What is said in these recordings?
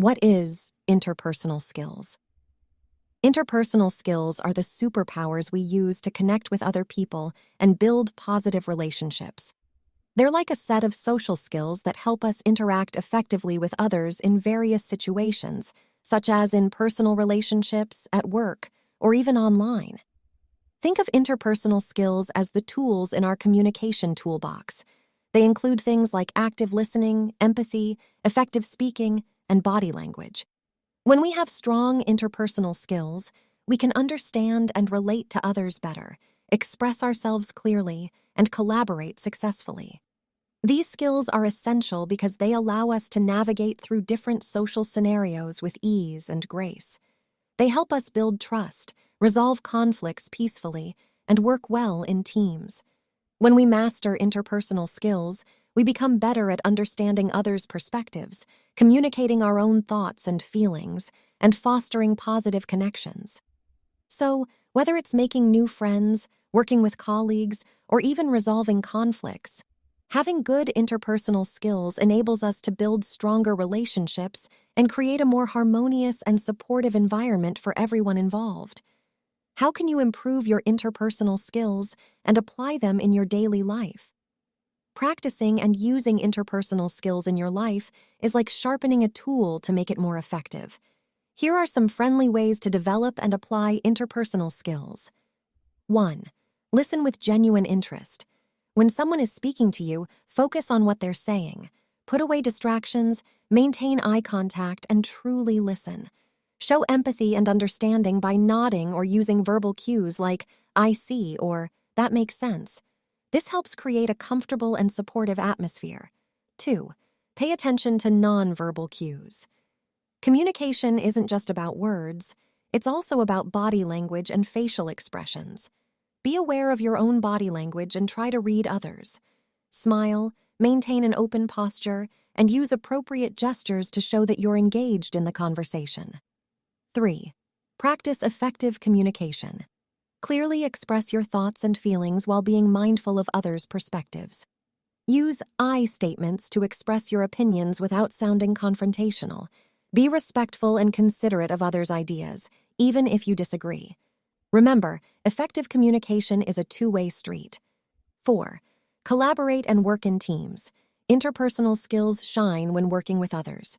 What is interpersonal skills? Interpersonal skills are the superpowers we use to connect with other people and build positive relationships. They're like a set of social skills that help us interact effectively with others in various situations, such as in personal relationships, at work, or even online. Think of interpersonal skills as the tools in our communication toolbox. They include things like active listening, empathy, effective speaking, and body language. When we have strong interpersonal skills, we can understand and relate to others better, express ourselves clearly, and collaborate successfully. These skills are essential because they allow us to navigate through different social scenarios with ease and grace. They help us build trust, resolve conflicts peacefully, and work well in teams. When we master interpersonal skills, we become better at understanding others' perspectives, communicating our own thoughts and feelings, and fostering positive connections. So, whether it's making new friends, working with colleagues, or even resolving conflicts, having good interpersonal skills enables us to build stronger relationships and create a more harmonious and supportive environment for everyone involved. How can you improve your interpersonal skills and apply them in your daily life? Practicing and using interpersonal skills in your life is like sharpening a tool to make it more effective. Here are some friendly ways to develop and apply interpersonal skills. 1. Listen with genuine interest. When someone is speaking to you, focus on what they're saying. Put away distractions, maintain eye contact, and truly listen. Show empathy and understanding by nodding or using verbal cues like, "I see," or "that makes sense." This helps create a comfortable and supportive atmosphere. 2. Pay attention to nonverbal cues. Communication isn't just about words, it's also about body language and facial expressions. Be aware of your own body language and try to read others. Smile, maintain an open posture, and use appropriate gestures to show that you're engaged in the conversation. 3. Practice effective communication. Clearly express your thoughts and feelings while being mindful of others' perspectives. Use I statements to express your opinions without sounding confrontational. Be respectful and considerate of others' ideas, even if you disagree. Remember, effective communication is a two-way street. 4. Collaborate and work in teams. Interpersonal skills shine when working with others.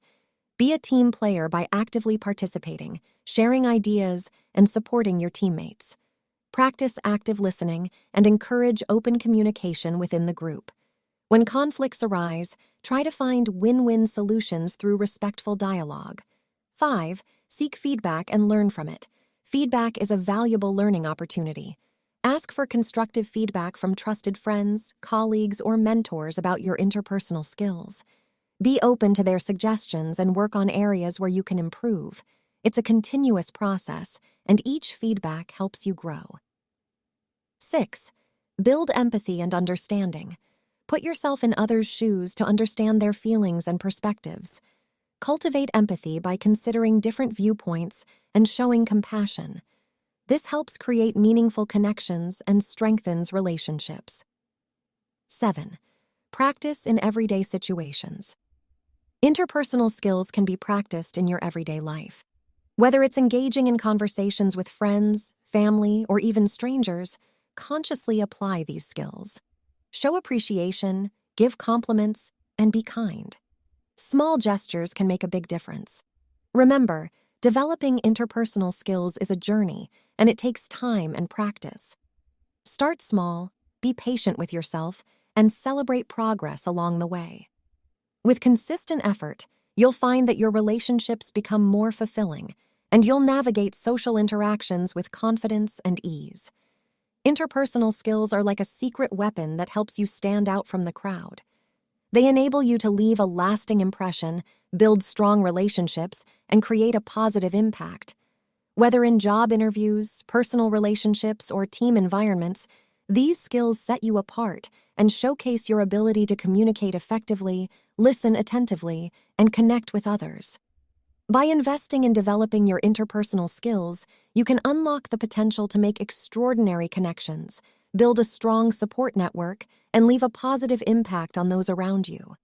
Be a team player by actively participating, sharing ideas, and supporting your teammates. Practice active listening and encourage open communication within the group. When conflicts arise, try to find win-win solutions through respectful dialogue. 5. Seek feedback and learn from it. Feedback is a valuable learning opportunity. Ask for constructive feedback from trusted friends, colleagues, or mentors about your interpersonal skills. Be open to their suggestions and work on areas where you can improve. It's a continuous process, and each feedback helps you grow. 6. Build empathy and understanding. Put yourself in others' shoes to understand their feelings and perspectives. Cultivate empathy by considering different viewpoints and showing compassion. This helps create meaningful connections and strengthens relationships. 7. Practice in everyday situations. Interpersonal skills can be practiced in your everyday life. Whether it's engaging in conversations with friends, family, or even strangers, consciously apply these skills. Show appreciation, give compliments, and be kind. Small gestures can make a big difference. Remember, developing interpersonal skills is a journey, and it takes time and practice. Start small, be patient with yourself, and celebrate progress along the way. With consistent effort, you'll find that your relationships become more fulfilling, and you'll navigate social interactions with confidence and ease. Interpersonal skills are like a secret weapon that helps you stand out from the crowd. They enable you to leave a lasting impression, build strong relationships, and create a positive impact. Whether in job interviews, personal relationships, or team environments, these skills set you apart and showcase your ability to communicate effectively, listen attentively, and connect with others. By investing in developing your interpersonal skills, you can unlock the potential to make extraordinary connections, build a strong support network, and leave a positive impact on those around you.